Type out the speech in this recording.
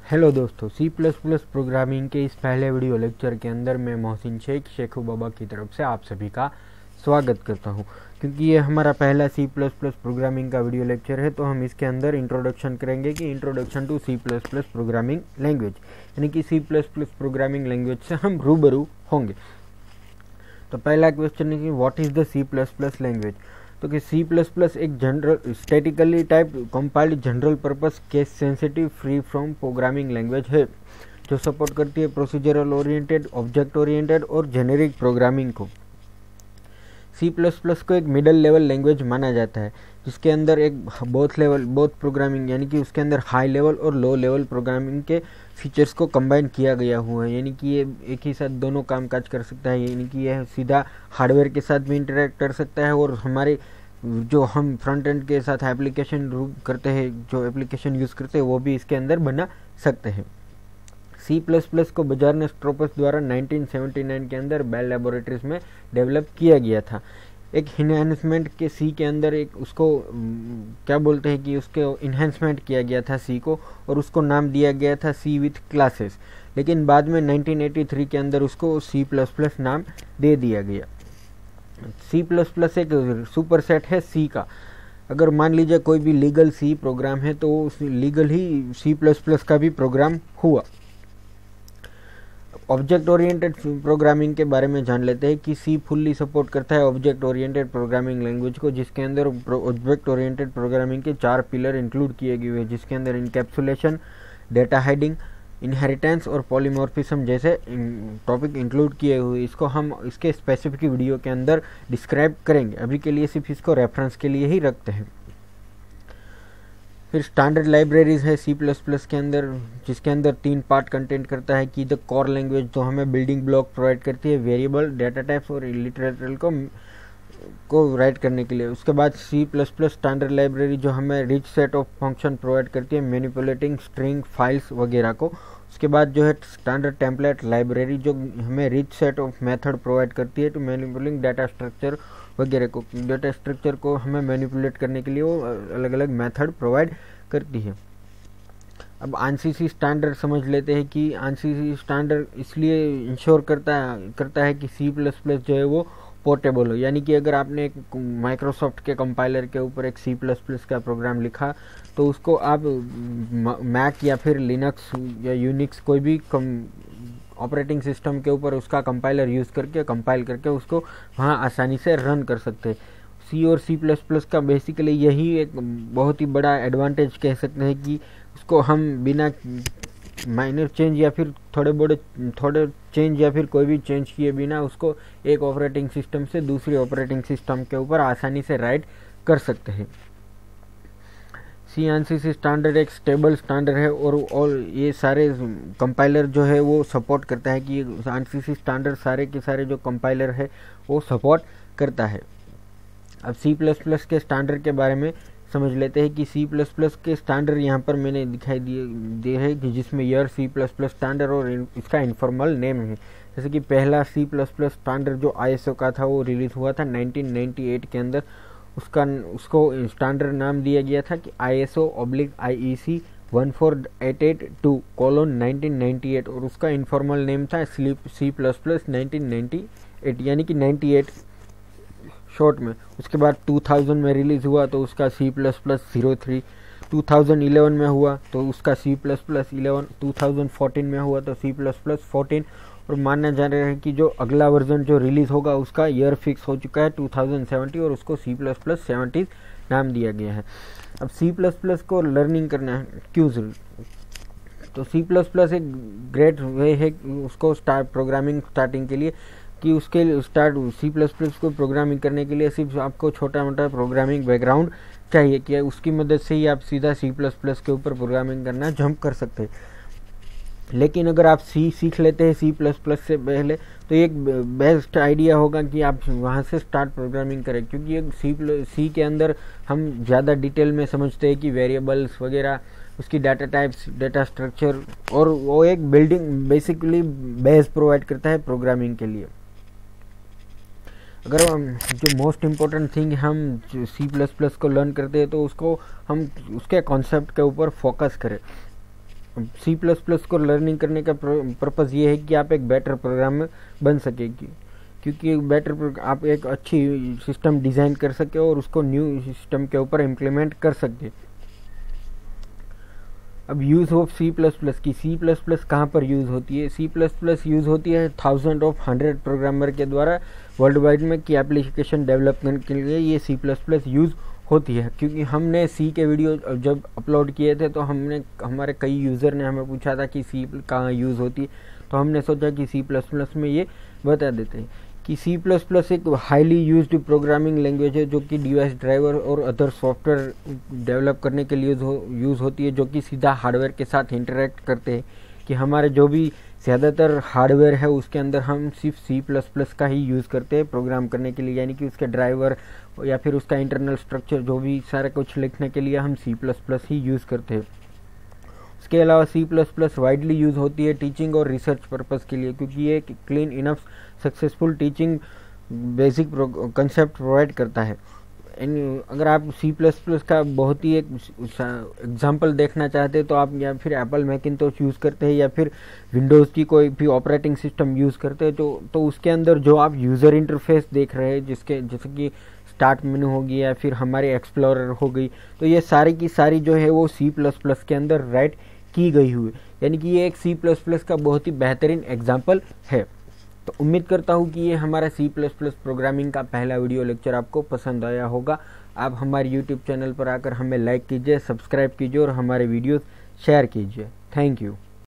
Hello दोस्तों, सी plus plus programming के इस पहले वीडियो लेक्चर के अंदर मैं मोहसिन शेखू बाबा की तरफ से आप सभी का स्वागत करता हूं। क्योंकि ये हमारा पहला सी प्लस प्लस प्रोग्रामिंग का वीडियो लेक्चर है, तो हम इसके अंदर इंट्रोडक्शन करेंगे कि introduction to C plus plus programming language, यानी कि C plus plus programming language से हम रूबरू होंगे। तो पहला क्वेश्चन है कि what is the C plus plus language. तो कि सी प्लस प्लस एक general statically type compiled general purpose case sensitive free from programming language है, जो सपोर्ट करती है प्रोसीजरल ओरिएंटेड, ऑब्जेक्ट ओरिएंटेड और जेनेरिक प्रोग्रामिंग को। सी प्लस प्लस को एक मिडल लेवल लैंग्वेज माना जाता है, जिसके अंदर एक बोथ प्रोग्रामिंग यानी कि उसके अंदर हाई लेवल और लो लेवल प्रोग्रामिंग के फीचर्स को कंबाइन किया गया हुआ है। यानी कि ये एक ही साथ दोनों काम काज कर सकता है, यानी कि यह सीधा हार्डवेयर के साथ भी इंटरेक्ट कर सकता है और हमारे जो हम फ्रंट एंड के साथ एप्लीकेशन करते हैं, जो एप्लीकेशन यूज़ करते हैं, वो भी इसके अंदर बना सकते हैं। सी प्लस प्लस को बाजार ने स्ट्रोपस द्वारा 1979 के अंदर बेल लैबोरेटरीज में डेवलप किया गया था। एक इन्हेंसमेंट के सी के अंदर एक उसको क्या बोलते हैं कि उसके इन्हेंसमेंट किया गया था सी को, और उसको नाम दिया गया था सी विथ क्लासेस। लेकिन बाद में 1983 के अंदर उसको सी प्लस प्लस नाम दे दिया गया। सी प्लस प्लस एक सुपरसेट है सी का। अगर मान लीजिए कोई भी लीगल सी प्रोग्राम है, तो उस लीगल ही सी प्लस प्लस का भी प्रोग्राम हुआ। ऑब्जेक्ट ओरिएंटेड प्रोग्रामिंग के बारे में जान लेते हैं कि सी फुल्ली सपोर्ट करता है ऑब्जेक्ट ओरिएंटेड प्रोग्रामिंग लैंग्वेज को, जिसके अंदर ऑब्जेक्ट ओरिएंटेड प्रोग्रामिंग के 4 पिलर इंक्लूड किए गए हैं, जिसके अंदर इनकैप्सुलेशन, डेटा हाइडिंग, इनहेरिटेंस और पॉलीमॉर्फिज्म जैसे टॉपिक इंक्लूड किए हुए। इसको हम इसके स्पेसिफिक वीडियो के अंदर डिस्क्राइब करेंगे, अभी के लिए सिर्फ इसको रेफरेंस के लिए ही रखते हैं। फिर स्टैंडर्ड लाइब्रेरीज है सी प्लस प्लस के अंदर, जिसके अंदर 3 पार्ट कंटेंट करता है कि द कोर लैंग्वेज जो हमें बिल्डिंग ब्लॉक प्रोवाइड करती है वेरिएबल, डेटा टाइप्स और लिटरेचर को राइट करने के लिए। उसके बाद C plus plus standard library जो हमें rich set of function provide करती है मैनिपुलेटिंग स्ट्रिंग फाइल्स वगैरह को। उसके बाद जो है स्टैंडर्ड टेम्पलेट लाइब्रेरी जो हमें rich set of method provide करती है टू मैनिपुलेटिंग डाटा स्ट्रक्चर वगैरह को। डाटा स्ट्रक्चर को हमें मैनिपुलेट करने के लिए वो अलग अलग मेथड प्रोवाइड करती है। अब ANSI स्टैंडर्ड समझ लेते हैं कि ANSI स्टैंडर्ड इसलिए इंश्योर करता है कि सी प्लस प्लस जो है वो पोर्टेबल हो। यानी कि अगर आपने एक माइक्रोसॉफ्ट के कंपाइलर के ऊपर एक सी प्लस प्लस का प्रोग्राम लिखा, तो उसको आप मैक या फिर लिनक्स या यूनिक्स कोई भी ऑपरेटिंग सिस्टम के ऊपर उसका कंपाइलर यूज़ करके कंपाइल करके उसको वहाँ आसानी से रन कर सकते हैं। सी और सी प्लस प्लस का बेसिकली यही एक बहुत ही बड़ा एडवांटेज कह सकते हैं कि उसको हम बिना माइनर चेंज या फिर थोड़े चेंज या फिर कोई भी चेंज किए बिना उसको एक ऑपरेटिंग सिस्टम से दूसरे ऑपरेटिंग सिस्टम के ऊपर आसानी से राइट कर सकते हैं। सी ANSI स्टैंडर्ड एक स्टेबल स्टैंडर्ड है और ये सारे कंपाइलर जो है वो सपोर्ट करता है कि ANSI स्टैंडर्ड सारे के सारे जो कंपाइलर है वो सपोर्ट करता है। अब सी प्लस प्लस के स्टैंडर्ड के बारे में समझ लेते हैं कि सी प्लस प्लस के स्टैंडर्ड यहाँ पर मैंने दिखाई दिए है कि जिसमें year C plus plus standard और इसका इनफॉर्मल नेम है। जैसे कि पहला सी प्लस प्लस स्टैंडर्ड जो ISO का था वो रिलीज हुआ था 1998 के अंदर। उसको स्टैंडर्ड नाम दिया गया था कि ISO/IEC 14882:1998 और उसका इनफॉर्मल नेम था सी प्लस प्लस 1998, यानी कि 98 शॉर्ट में। उसके बाद 2000 में रिलीज़ हुआ तो उसका सी प्लस प्लस 03, 2011 में हुआ तो उसका सी प्लस प्लस 11, 2014 में हुआ तो सी प्लस प्लस 14, और माना जा रहा है कि जो अगला वर्जन जो रिलीज़ होगा उसका ईयर फिक्स हो चुका है 2070 और उसको सी प्लस प्लस 70 नाम दिया गया है। अब सी प्लस प्लस को लर्निंग करना है क्यों जरूरी, तो सी प्लस प्लस एक ग्रेट वे है उसको प्रोग्रामिंग स्टार्टिंग के लिए, कि उसके सी प्लस प्लस को प्रोग्रामिंग करने के लिए सिर्फ आपको छोटा मोटा प्रोग्रामिंग बैकग्राउंड चाहिए कि उसकी मदद से ही आप सीधा सी प्लस प्लस के ऊपर प्रोग्रामिंग करना जंप कर सकते हैं। लेकिन अगर आप सी सीख लेते हैं सी प्लस प्लस से पहले, तो एक बेस्ट आइडिया होगा कि आप वहाँ से स्टार्ट प्रोग्रामिंग करें, क्योंकि एक सी के अंदर हम ज़्यादा डिटेल में समझते हैं कि वेरिएबल्स वगैरह, उसकी डाटा टाइप्स, डाटा स्ट्रक्चर, और वो एक बिल्डिंग बेसिकली बेस प्रोवाइड करता है प्रोग्रामिंग के लिए। अगर जो मोस्ट इम्पोर्टेंट थिंग हम सी प्लस प्लस को लर्न करते हैं तो उसको हम उसके कॉन्सेप्ट के ऊपर फोकस करें। सी प्लस प्लस को लर्निंग करने का पर्पज़ ये है कि आप एक बेटर प्रोग्रामर बन सकेगी, क्योंकि बेटर आप एक अच्छी सिस्टम डिज़ाइन कर सके और उसको न्यू सिस्टम के ऊपर इम्प्लीमेंट कर सके। अब use of C plus plus की, सी प्लस प्लस कहाँ पर यूज़ होती है? सी प्लस प्लस यूज़ होती है 100 प्रोग्रामर के द्वारा वर्ल्ड वाइड में कि एप्लीकेशन डेवलप करने के लिए ये सी प्लस प्लस यूज़ होती है। क्योंकि हमने सी के वीडियो जब अपलोड किए थे तो हमारे कई यूज़र ने हमें पूछा था कि सी कहाँ यूज़ होती है, तो हमने सोचा कि सी प्लस प्लस में ये बता देते हैं कि सी प्लस प्लस एक हाईली यूज्ड प्रोग्रामिंग लैंग्वेज है जो कि डिवाइस ड्राइवर और अदर सॉफ्टवेयर डेवलप करने के लिए यूज़ होती है, जो कि सीधा हार्डवेयर के साथ इंटरेक्ट करते हैं। कि हमारे जो भी ज़्यादातर हार्डवेयर है उसके अंदर हम सिर्फ सी प्लस प्लस का ही यूज़ करते हैं प्रोग्राम करने के लिए, यानी कि उसके ड्राइवर या फिर उसका इंटरनल स्ट्रक्चर जो भी सारा कुछ लिखने के लिए हम सी प्लस प्लस ही यूज़ करते हैं। उसके अलावा C plus plus widely use होती है टीचिंग और रिसर्च पर्पज़ के लिए, क्योंकि ये clean enough successful teaching basic concept provide करता है। अगर आप सी प्लस प्लस का बहुत ही एक एग्जांपल देखना चाहते हैं तो आप या फिर एप्पल मैकिंटोश यूज़ करते हैं या फिर विंडोज़ की कोई भी ऑपरेटिंग सिस्टम यूज़ करते हैं तो उसके अंदर जो आप यूज़र इंटरफेस देख रहे हैं जैसे कि स्टार्ट मेनू हो गया या फिर हमारे एक्सप्लोरर हो गई, तो ये सारी की सारी जो है वो सी प्लस प्लस के अंदर राइट की गई हुई, यानी कि ये एक सी प्लस प्लस का बहुत ही बेहतरीन एग्जाम्पल है। तो उम्मीद करता हूँ कि ये हमारा सी प्लस प्लस प्रोग्रामिंग का पहला वीडियो लेक्चर आपको पसंद आया होगा। आप हमारे यूट्यूब चैनल पर आकर हमें लाइक कीजिए, सब्सक्राइब कीजिए और हमारे वीडियोस शेयर कीजिए। Thank you.